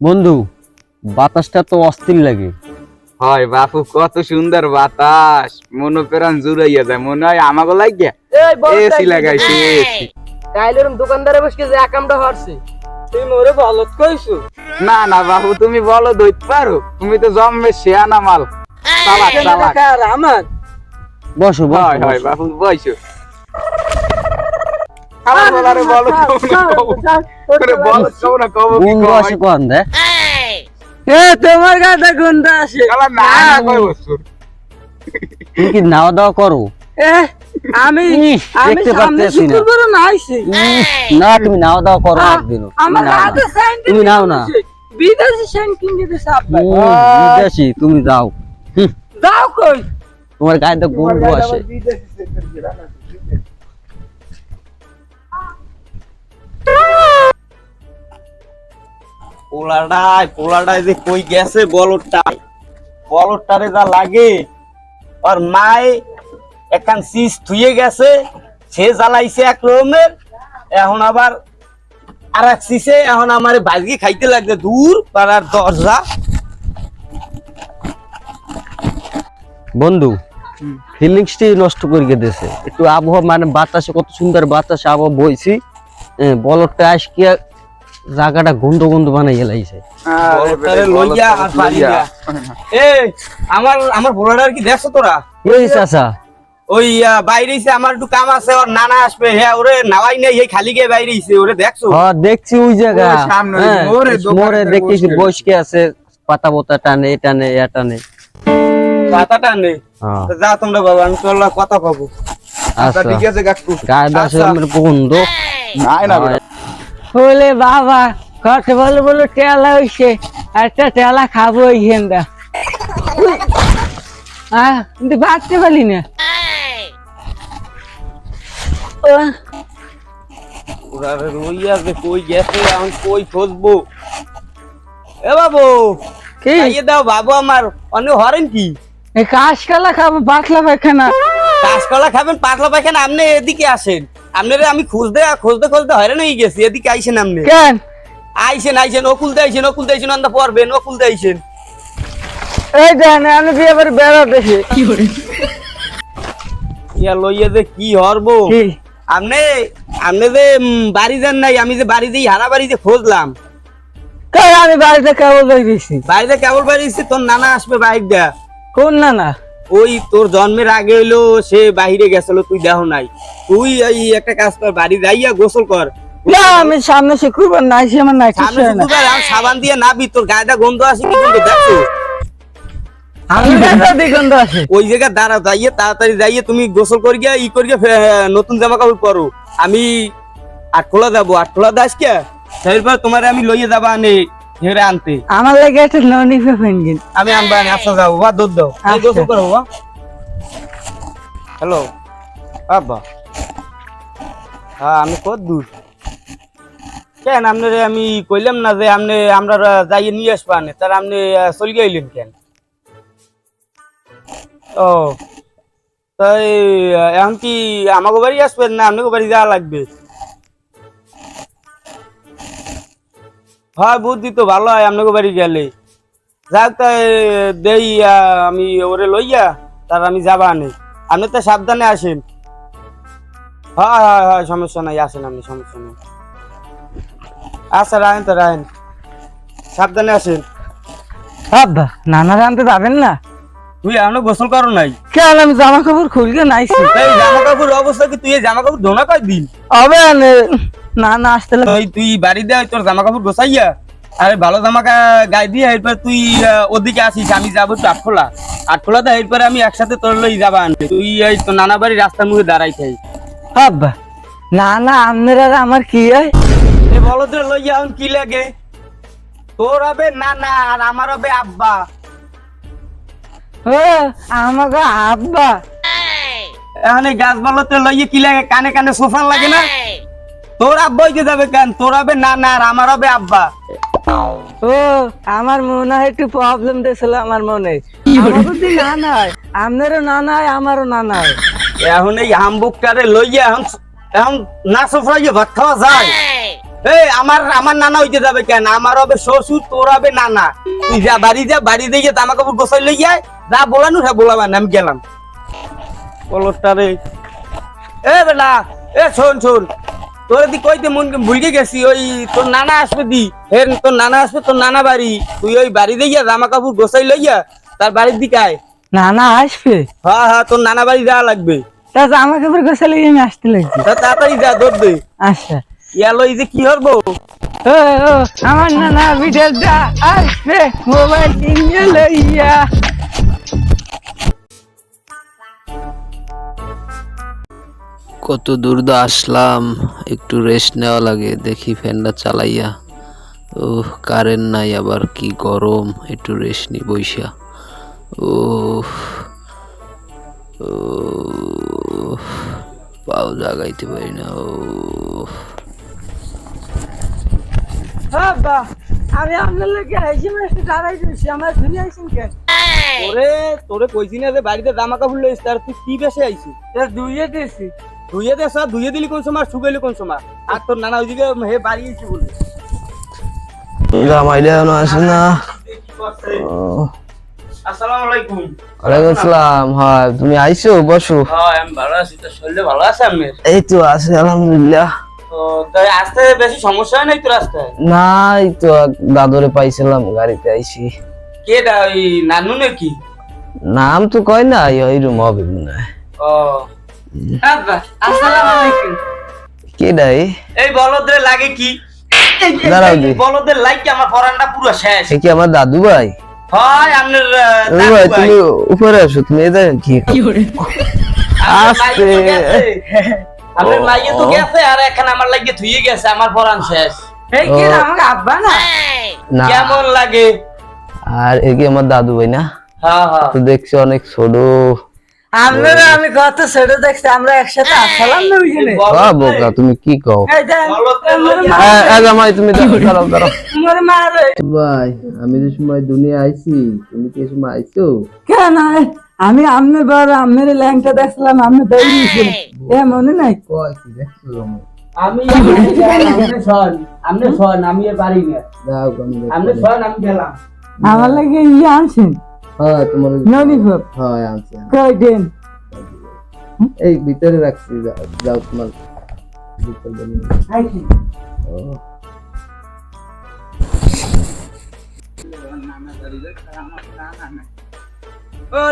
বন্ধু, বাতাসটা তো অস্থির লাগে। হয় বাপু, কত সুন্দর বাতাস, মনো প্রাণ জুড়াইয়া যায়। মনে হয় আমাকে লাগিয়া এসি লাগাইছে এসি। তাইলে দোকানদারে বসে যে একামটা হরছে, তুই মোরে বলত কইছো? না না বাপু, তুমি বলো দইতে পারো, তুমি তো জম্মে শেয়ানা মাল। চালাক চালাক। আমার বসো হয় হয় বসো। বাপু, বইসো। আমার বলারে বলো কব কি বন্ধু আসে কোন দে? এ তোমার গাদা গন্ধ আসে। শালা না কই বছর। তুমি কি নাওয়া দাওয়া করো? এ আমি ইস, আমি দেখতে সামনে পারতেছি না। শুক্রবার না আইছি। না, তুমি নাওয়া দাওয়া করো একদিন। আমার হাতে সাইন তুমি নাও না। বিদেশি সাইন কিনে দিছে আপনি। বিদেশি, তুমি যাও। যাও কই? তোমার গায়ে তো গন্ধ আসে। পোলাটাই যে কই গেছে বলটারে যা লাগে। আর মায় একখান চিজ থুয়ে গেছে, সে জ্বালাইছে এক রকমের, এখন আবার আর এক চিজে এখন আমার বাজগি খাইতে লাগছে। দূর পাড়ার দরজা। বন্ধু, ফিলিংসটি নষ্ট করে দিয়েছে। একটু আবহাওয়া মানে বাতাসে, কত সুন্দর বাতাসে আবহাওয়া বইছি, বলটা আজকে জায়গাটা গন্ধ গন্ধ বানাই গেলাইছে। বলটারে লইয়া আর পারি না। আমার আমার পোলাটার কি দেখছো তোরা? এই চাচা, ওই বাইরে আমার একটু কাম আছে, ওর নানা আসবে। হ্যাঁ, ওরে নাওয়াই নেই, এই খালি গিয়ে বাইরে ওরে দেখছো? হ্যাঁ দেখছি ওই জায়গা ওই সামনে ওই মোড়ে দোকানে দেখতেছি বসে। বসকে আছে, পাতা বোতা টানে এ টানে এ টানে। পাতাটা নেই। হ্যাঁ, তো যা তোমরা বাবা, আমি তোর লগে কথা কব। আচ্ছা ঠিক আছে কাকু। গায়ে দাসে আচ্ছা। আমার গন্ধ। নাই না বেটা। বলে বাবা কত বলে বলে টেলা হইছে, একটা টেলা খাবো এইখানটা। কিন্তু বাঁচতে পারি না। ওরা রইয়া যে কই গেছে, এখন কই খুঁজবো? এ বাবু, কি খাইয়ে দাও বাবু আমার। অনেক হরেন কি এই কাঁচকলা খাবো, পাতলা পায়খানা। কাঁচকলা খাবেন, পাতলা পায়খানা? আপনি এদিকে আসেন। আপনারে আমি খুঁজতে খুঁজতে হয়রান হয়ে গেছি। এদিকে আইসেন আপনি। কেন আইসেন ওকুলতে আইসেন আন্দা পড়বেন, ওকুলতে আইসেন। এই দেন আমি বিয়ে করে বেড়াতেছি। ইয়া লইয়া যে কি হরবো? কি আপনি আপনি যে বাড়ি যান নাই, আমি যে বাড়ি দিয়ে হারা বাড়িতে খুঁজলাম। কই আমি বাড়িতে কেবল দেখেছি। বাড়িতে কেবল বাড়িছি, তোর নানা আসবে বাইক দেয়া। কোন না না ওই তোর জন্মের আগে হইলো সে বাহিরে গেছিল, তুই দেহ নাই। তুই এই একটা কাজ কর, বাড়ি যাইয়া গোসল কর। না আমি সামনে শুক্রবার না আইসি, আমার নাই সামনে শুক্রবার আর সাবান দিয়ে নাবি, তোর গায়েটা গন্ধ আসে কি গন্ধ দেখছো? আমি দিগন্ধ আছে। ওই জায়গায় দাঁড়া, যাইয়ে তাড়াতাড়ি যাইয়ে তুমি গোসল করি গিয়া নতুন জামা কাপড় পরো। আমি আটখোলা যাবো, আটখোলা দাস কে তারপর তোমার আমি লইয়ে যাবা আনে হেরে আনতে। আমার লাগে একটা ননি ফেফেনগিন। আমি আনবা আনে। আচ্ছা যাবো বা, দুধ দাও। এই আচ্ছা। গোসল করো বা। হ্যালো আব্বা। হ্যাঁ, আমি কত দূর? কেন আপনারে আমি কইলাম না যে আমরা যাইয়ে নিয়ে আসবা আনে, তার আপনি চলে গেলেন কেন? ও তাই এখন কি আমাকে বাড়ি আসবেন না আপনাকে বাড়ি যাওয়া লাগবে? হয় বুদ্ধি তো ভালো হয় আপনাকে বাড়ি গেলে। যাক তাই দেই, আমি ওরে লইয়া তার আমি যাবা আনে। আপনি তো সাবধানে আসেন। হয় হয় হয়, সমস্যা নাই, আসেন আপনি, সমস্যা নেই। আচ্ছা রাখেন, তো রাখেন, সাবধানে আসেন। আব্বা নানা জানতে যাবেন না? তুই এখনো গোসল করো নাই? কেন আমি জামা কাপড় খুলকে নাইছি। এই জামা কাপড় অবস্থা কি? তুই এই জামা কাপড় ধোনা কয় দিন? হবে না না আসতে তুই বাড়ি দেয় তোর জামা কাপড় গোছাইয়া, আরে ভালো জামা গায়ে দিয়ে এরপর তুই ওদিকে আসিস। আমি যাবো একটু আটখোলা দেয়, এরপরে আমি একসাথে তোর লই যাবা আনবে। তুই এই তো নানা বাড়ি রাস্তার মুখে দাঁড়াই থাই। আব্বা না না আপনারা আমার কি হয়? বলো তোর লইয়া এখন কি লাগে? তোর হবে নানা আর আমার হবে আব্বা। ও আমাকে আব্বা। এখন এই গাছ বলতে লইয়া কি লাগে? কানে কানে সোফান লাগে না? তোর আব্বা হইতে যাবে কেন? তোর হবে নানা আর আমার হবে আব্বা। ও আমার মনে হয় একটু প্রবলেম দিয়েছিল আমার মনে। আমার যদি না নয় আপনারও না নয় আমারও না নয়। এখন এই হামবুকটারে লইয়া এখন এখন না সোফরাইয়ে ভাত খাওয়া যায়? এই আমার আমার নানা হইতে যাবে কেন? আমার হবে শ্বশুর, তোর হবে নানা। তুই যা বাড়ি দিয়ে জামা কাপড় গোছাই লই যায়, যা বলানো হ্যাঁ বলাবা না, আমি গেলাম। বলটা রে, এ বেলা, এ শোন তোর দি কইতে মন ভুলকে গেছি, ওই তোর নানা আসবে দি, হে তোর নানা আসবে, তোর নানা বাড়ি, তুই ওই বাড়ি দিয়ে জামা কাপড় গোছাই লইয়া তার বাড়ির দিকে আয়। নানা আসবে? হ্যাঁ তোর নানা বাড়ি যাওয়া লাগবে। তা জামা কাপড় গোছালে আমি আসতে লাগছি। তাড়াতাড়ি যা, দৌড় দে। আচ্ছা। ইয়ালো এই যে কি করবো? ও আমার নানা বিড়ালটা আসবে মোবাইল কিনে লইয়া। কত দূর দা আসলাম, একটু রেস্ট নেওয়া লাগে। দেখি ফ্যানটা চালাইয়া, ও কারেন্ট নাই, আবার কি গরম। একটু রেস্ট নি বইসা। ও পাও জাগাইতে পারি না। ও বাবা আমি আপনার লোকে আইসি মাসে দাঁড়াই দিয়েছি, আমার ঘুরে আইসেন কেন? তোরে কইছি না যে বাড়িতে জামা কাপড় লইস, তার তুই কি বেশে আইছিস? ধুয়ে দিয়েছি। ধুয়ে দে সব, ধুয়ে দিলি কোন সময়, শুকাইলি কোন সময়? আর তোর নানা ওইদিকে হে বাড়ি এসে বলে জামাইলে এখনো আসে না। আসসালামু আলাইকুম। ওয়ালাইকুম আসসালাম। হ্যাঁ তুমি আইছো, বসো। হ্যাঁ আমি ভালো আছি, তোর শরীরে ভালো আছে? আমি এই তো আছে আলহামদুলিল্লাহ। তো তাই আসতে বেশি সমস্যা নাই তো রাস্তায়? নাই তো, দাদরে পাইছিলাম, গাড়িতে আইছি। কে দা, ওই নানু নাকি? নাম তো কয় না, ওইরকম হবে মনে হয়। ও আব্বা আসসালামু আলাইকুম। কে ডাই? এই বলদের লাগে কি? দাঁড়াও দি। বলদের লাগে আমার পরানটা পুরো শেষ। এ কি আমার দাদু ভাই? হয় আপনার দাদু ভাই, তুমি উপরে আসো, তুমি এদের কি আসতে আপনার মাইয়ে তো গেছে, আর এখন আমার লাগে ধুয়ে গেছে, আমার পরান শেষ। এই কি আমাকে আব্বা না? না, কেমন লাগে? আর এ কি আমার দাদু ভাই না? হ্যাঁ হ্যাঁ তো দেখছি অনেক ছোট। আপনারা আমি কত ছোট দেখছি, আমরা একসাথে আসলাম না ওইখানে। বোকা, তুমি কি কও? এই দেন, জামাই তুমি দাঁড়াও। আমার মা রে। ভাই আমি যে সময় দুনিয়া আইছি, তুমি কি সময় আইছো? কেন আমি আপনার বড় আপনার ল্যাংটা দেখলাম, আপনি দৌড়িয়েছিলেন, এ মনে নাই? কয় কি দেখছো? আমি আপনি শোন, আমি এর বাড়ি না, দাও আমি আপনি শোন, আমি গেলাম। আমার লাগে আনছেন হ্যাঁ তোমার ললিপপ? হ্যাঁ আনছি। কই দেন? এই ভিতরে রাখছি, যাও তোমার ভিতরে দেন। আইছি। ও ও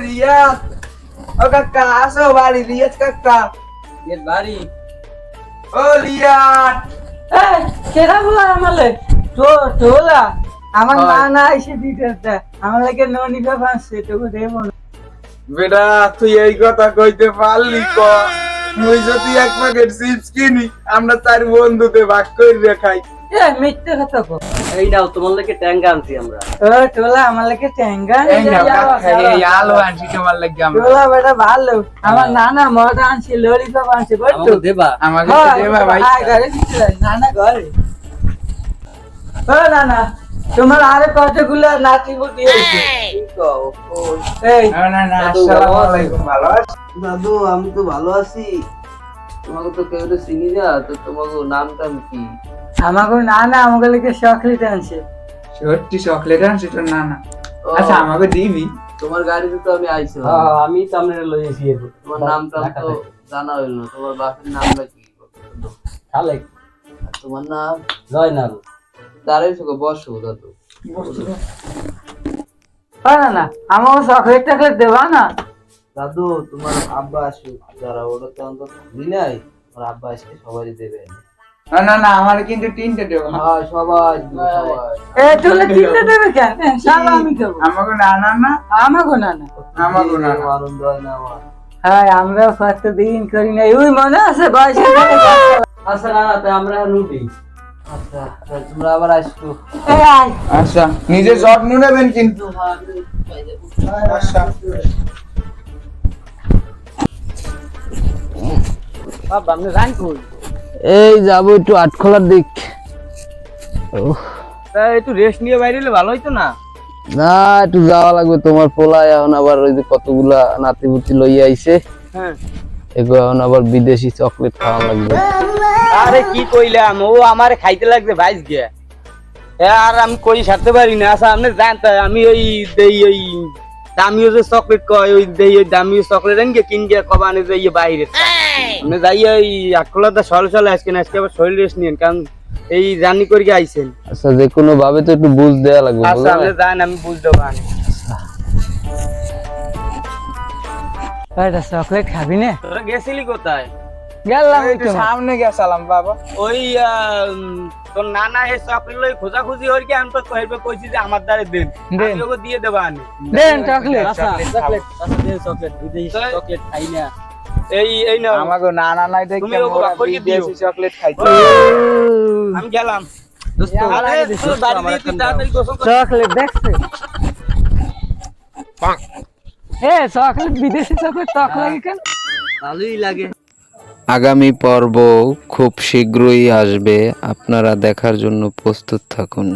রিয়াদ, ও কাকা আসো বাড়ি, রিয়াদ কাকা এর বাড়ি। ও রিয়াদ, এই কেডা বলা আমালে? টোলা আমার নানা এসে দিতে, আমার লাগে ললিপপ আনছে, তোকে দেবো না। বেটা তুই এই কথা কইতে পারলি ক? মুই যদি এক প্যাকেট চিপস কিনি, আমরা চার বন্ধুতে ভাগ করে খাই। এ মিথ্যে কথা কো। এই নাও তোমার লাগে ট্যাঙ্গা আনছি আমরা। ও টোলা আমার লাগে টেঙ্গা এই না এই আলো আনছি তোমার লাগি আমরা। টোলা বেটা ভালো, আমার নানা মজা আনছে, ললিপপ আনছে, বলতো দেবা আমাকে তো দেবা ভাই। ঘরে দিতে নানা ঘরে। ও নানা, তোমার আরে কতগুলো নাতি বুটি হয়েছে? এই না না না, আসসালামু আলাইকুম। ভালো আছো? দাদু আমি তো ভালো আছি। তোমাকে তো কেউ তো চিনি না, তো তোমাকে নাম টাম কি? আমাকে নানা আমাকে লাগে চকলেট আনছে। সত্যি চকলেট আনছি তোর নানা? ও, আচ্ছা আমাকে দিবি? তোমার গাড়িতে তো আমি আইছি। আমি তো আপনার লইছি। তোমার নাম টাম তো জানা হইল না। তোমার বাপের নামটা কি? খালেক। আর তোমার নাম? জয়নাল। দাঁড়াইছো গো, বসো দাদু। না আমাকে চকলেট টকলেট দেবা না? দাদু তোমার আব্বা আসুক, যারা ওটা তো অন্তত দিলাই, তোমার আব্বা আসলে সবারই দেবে। না না না, আমার কিন্তু তিনটে দেবো। হ্যাঁ সবাই দিবে, সবাই। এ তুলে চিনতে দেবে কেন? সব আমি দেবো। আমাকে নানা না, আমাকে নানা। আমাকে নানা। আনন্দ হয় না আমার? হ্যাঁ আমরা কত দিন করি না, ওই মনে আছে বয়সে? আচ্ছা না তাই আমরা রুটি। আচ্ছা তাহলে তোমরা আবার আসছো। এই আয়। আচ্ছা নিজে যত্ন নেবেন কিন্তু। আচ্ছা বাবা আপনি রান কই? এই যাবো একটু আটখোলার দিক। তা একটু রেস্ট নিয়ে বাইরে এলে ভালো হইতো না? না একটু যাওয়া লাগবে, তোমার পোলা এখন আবার ওই যে কতগুলা নাতিপুতি লইয়া আইছে। হ্যাঁ এখন আবার বিদেশি চকলেট খাওয়া লাগবে। আরে কি কইলাম, ও আমারে খাইতে লাগছে ভাইস গিয়া, আর আমি কই সারতে পারি না। আচ্ছা আপনি জানতে আমি ওই দেই ওই দামিও যে চকলেট কয়, ওই দেই ওই দামিও চকলেট আনকে কিনকে কবানে যাই বাইরে আপনি যাই ওই আটকলাটা সল সলে আজকে আজকে আবার শরীর রেস্ট নিন, কারণ এই জার্নি করে আইছেন। আচ্ছা যে কোনো ভাবে তো একটু বুঝ দেওয়া লাগবে। আচ্ছা আপনি জান, আমি বুঝতে পারি। এটা চকলেট খাবি না? তোরা গেছিলি কোথায়? গেলাম একটু সামনে গেছিলাম বাবা। ওই তোর নানা এই চকলেট লই খোঁজাখুঁজি হই কি, আমি তো কইছি যে আমার দ্বারে দেন, দেন। আমি ওকে দিয়ে দেব আনে। দেন চকলেট। চকলেট খাই না। এই না আমাগো নানা নাই দেখে তুমি ওকে মোরা বাক করিয়ে দিও। বিদেশি চকলেট খাইছি। আমি গেলাম। আরে তোর বাড়ি দিয়ে তুই তাড়াতাড়ি গোসল কর। চকলেট দেখছে? এ চকলেট, বিদেশি চকলেট টক লাগে কেন? ভালোই লাগে। আগামী পর্ব খুব শীঘ্রই আসবে, আপনারা দেখার জন্য প্রস্তুত থাকুন।